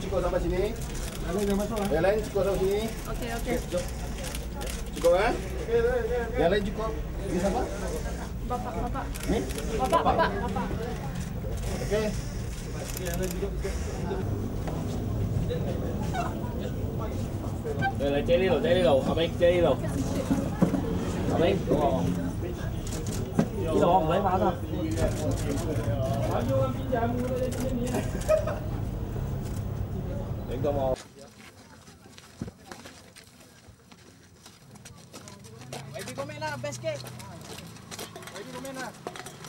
cukup sampai sini. Yang lain cukup sampai sini. Okey. Cukup kan? Yang lain cukup. Ini siapa? Bapak. Ni? Bapak. Okey. Lại chế đi đâu, học anh chế đi đâu. Học anh, đúng không? Đi đâu không lấy pháo thôi. Đến câu một. YB komen lah, best cake. YB komen lah.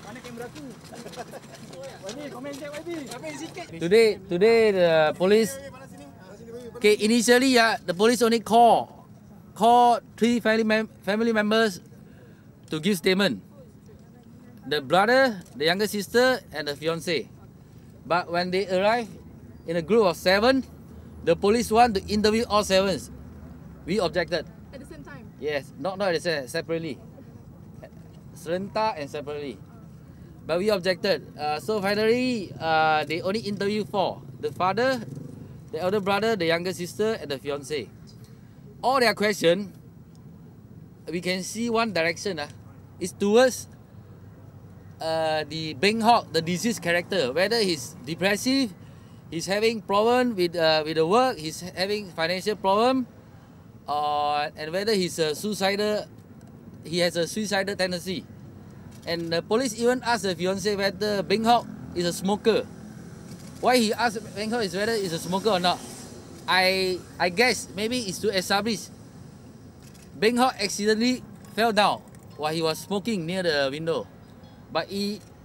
Mana kamera tu? YB komen cek YB. Komen sikit. Today the police. Okay, initially, the police only call 3 family members to give statement. The brother, the younger sister, and the fiance. But when they arrive in a group of 7, the police want to interview all 7. We objected. At the same time? Yes, not at the same, separately. Serentak and separately. But we objected. So finally, they only interview 4. The father, the elder brother, the younger sister, and the fiance. All their question, we can see one direction. Is towards the Beng Hock, the deceased character. Whether he's depressive, he's having problem with the work, he's having financial problem, and whether he's suicidal, he has a suicidal tendency. And the police even asked the fiance whether Beng Hock is a smoker. Why he asked Beng Hock is whether he's a smoker or not? I guess maybe it's to establish Beng Hock accidentally fell down while he was smoking near the window. But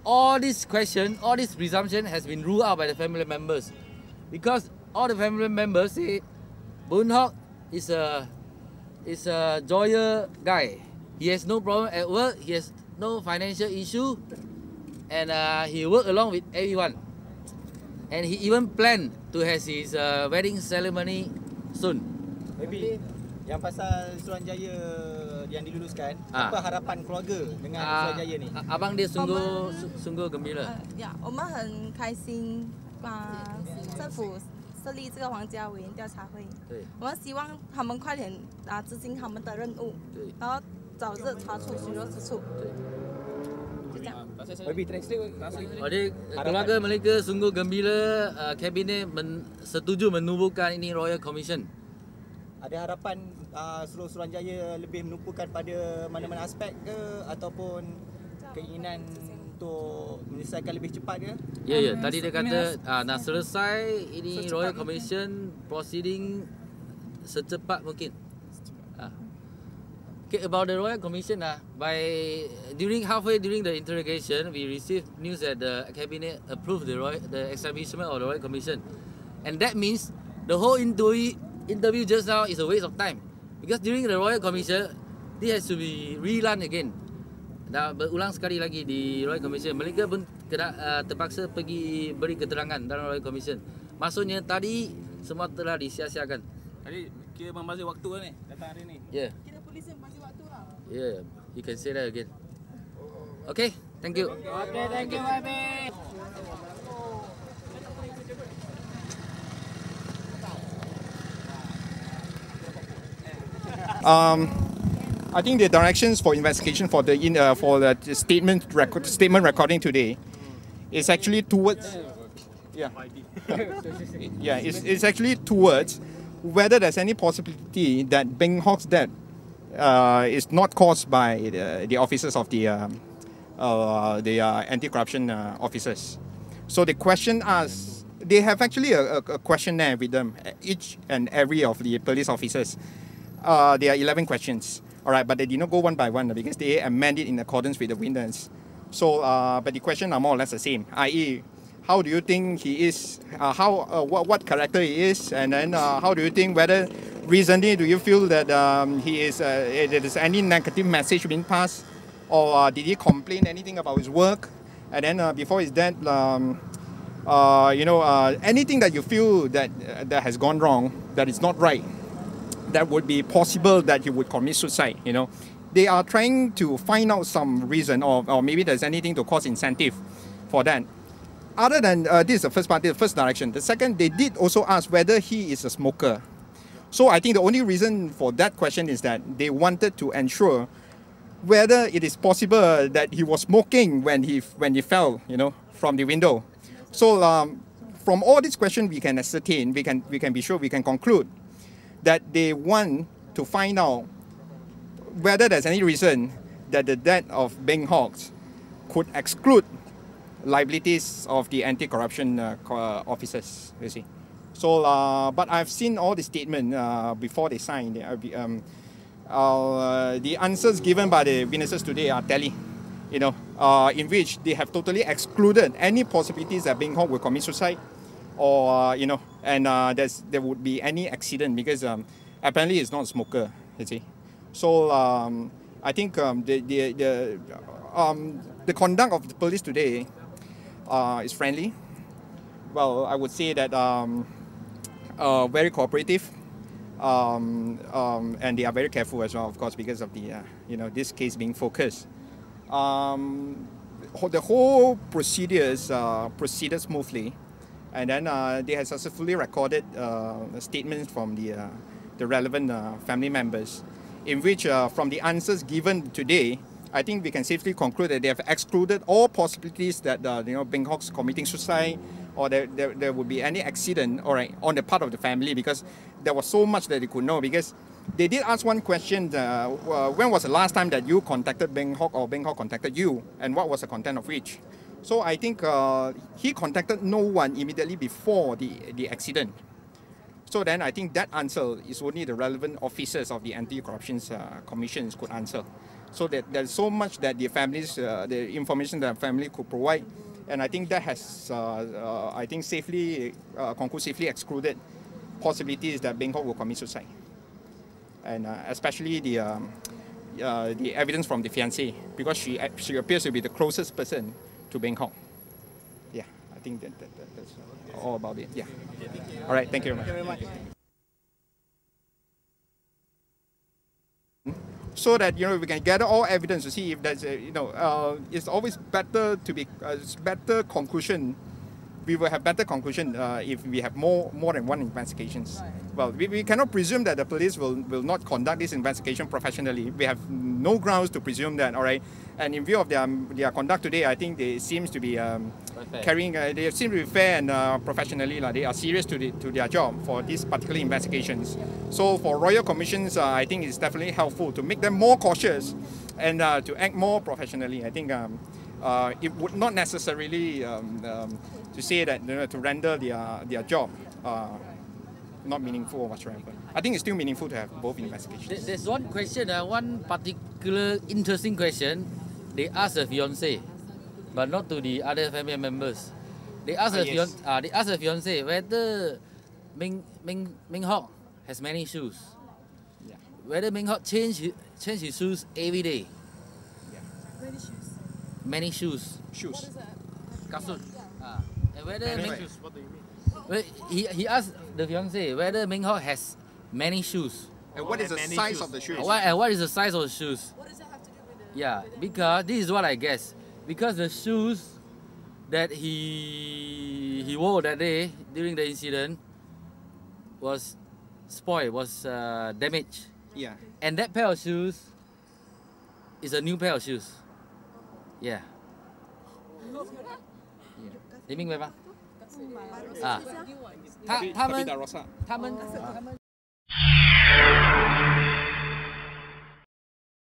all this question, all this presumption has been ruled out by the family members. Because all the family members say Beng Hock is a joyous guy. He has no problem at work, he has no financial issue, and he worked along with everyone. And he even planned to have his wedding ceremony soon. YB, yang pasal Suruhanjaya yang diluluskan, apa harapan keluarga dengan Suruhanjaya ni? Abang dia sungguh gembira.呀，我们很开心，政府设立这个皇家委员调查会。对，我们希望他们快点执行他们的任务，对，然后早日查出水落石出。对。 YB translate. Jadi keluarga mereka sungguh gembira kabinet setuju menubuhkan ini Royal Commission. Ada harapan Suruhanjaya lebih menumpukan pada mana-mana aspek ke ataupun keinginan untuk menyelesaikan lebih cepat ke? Ya. Tadi dia kata nak selesai ini Royal Commission proceeding secepat mungkin. Okay, about the Royal Commission, halfway during the interrogation, we received news that the cabinet approved the establishment of the Royal Commission, and that means the whole interview just now is a waste of time, because during the Royal Commission, this has to be rerun again. Dah berulang sekali lagi di Royal Commission. Mereka pun terpaksa pergi beri keterangan dalam Royal Commission. Maksudnya tadi semua telah disia-siakan. Tadi kira membazir waktu kan ni datang hari ni. Ya. Kira polis yang bagi waktu lah. Yeah, you can say that again. Okay, thank you. Okay, thank you, YB. I think the directions for investigation for the statement recording today is actually towards it's actually towards whether there's any possibility that Beng Hock's death is not caused by the officers of the anti-corruption officers. So the question asks, they have actually a questionnaire with them, each and every of the police officers. There are 11 questions, all right, but they did not go one by one because they amended in accordance with the witness. So, but the questions are more or less the same, i.e., how do you think he is, what character he is, and then how do you think whether recently do you feel that there is any negative message being passed, or did he complain anything about his work, and then before his death, anything that you feel that has gone wrong, that is not right, that would be possible that he would commit suicide, They are trying to find out some reason, or maybe there's anything to cause incentive for that. other than this is the first part, the first direction. The second, they did also ask whether he is a smoker. So I think the only reason for that question is that they wanted to ensure whether it is possible that he was smoking when he fell, from the window. So from all these questions, we can ascertain, we can be sure, we can conclude that they want to find out whether there's any reason that the death of Beng Hock could exclude liabilities of the anti-corruption officers, you see. So, but I've seen all the statement before they signed. The answers given by the witnesses today are tally, in which they have totally excluded any possibilities that Beng Hock will commit suicide, or and there would be any accident, because apparently he's not a smoker, you see. So I think the conduct of the police today is friendly. Well, I would say that very cooperative, and they are very careful as well, of course, because of the this case being focused. The whole procedures proceeded smoothly, and then they have successfully recorded statements from the relevant family members, in which from the answers given today, I think we can safely conclude that they have excluded all possibilities that Beng Hock's committing suicide, or there would be any accident, on the part of the family, because there was so much that they could know. Because they did ask one question: when was the last time that you contacted Beng Hock, or Beng Hock contacted you, and what was the content of which? So I think he contacted no one immediately before the accident. So then I think that answer is only the relevant officers of the Anti-Corruption Commission could answer. So that there's so much that the families, the information that the family could provide, and I think that has, I think, conclusively excluded possibilities that Beng Hock will commit suicide, and especially the evidence from the fiancée, because she appears to be the closest person to Beng Hock. Yeah, I think that's all about it. Yeah. All right. Thank you very much. So that we can gather all evidence to see if there's it's always better to be better conclusion. We will have better conclusion if we have more than one investigations. Well, we cannot presume that the police will not conduct this investigation professionally. We have no grounds to presume that. All right, and in view of their conduct today, I think they seems to be carrying. They seem to be fair and professionally. They are serious to their job for these particular investigations. So for Royal Commissions, I think it's definitely helpful to make them more cautious and to act more professionally. I think it would not necessarily to say that to render their job not meaningful or whatsoever. I think it's still meaningful to have both investigations. There's one question, one particular interesting question. They asked the fiancé, but not to the other family members. They asked the fiancé whether Beng Hock has many shoes. Yeah. Whether Beng Hock change his shoes every day. Yeah. Many shoes. Shoes. Kasut. And whether Many shoes, what do you mean? well, he asked the fiancé whether Beng Hock has many shoes. And what is the size of the shoes? What is the size of the shoes? What does that have to do with it? Yeah, because this is what I guess. Because the shoes that he wore that day during the incident was spoiled, was damaged. Yeah. And that pair of shoes is a new pair of shoes. Yeah. 你明白吗？啊，他们